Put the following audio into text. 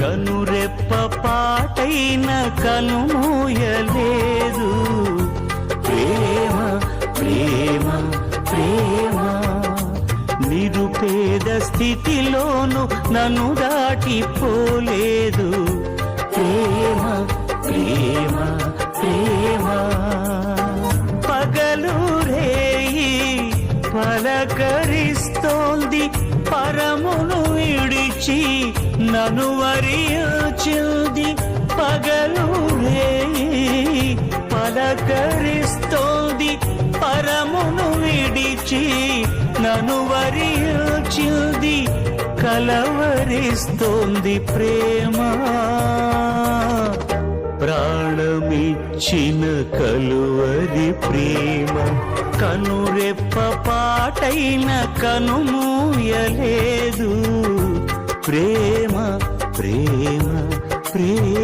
కనురెప్ప పాటైన కనుమూయలేదు. ప్రేమ ప్రేమ ప్రేమ నిరుపేద స్థితిలోను నన్ను దాటిపోలేదు. ప్రేమ ప్రేమ ప్రేమ పగలు రేయి పలకరిస్తోంది, పరమును విడిచి నన్ను వరించింది. పగలు రేయి పలకరిస్తోంది, పరమును విడిచి నన్ను వరించింది. కలవరిస్తోంది ప్రేమ, ప్రాణమిచ్చిన కలువరి ప్రేమ. కనురెప్ప పాటైన కనుమూయలేదు. ప్రేమ ప్రేమ ప్రేమ.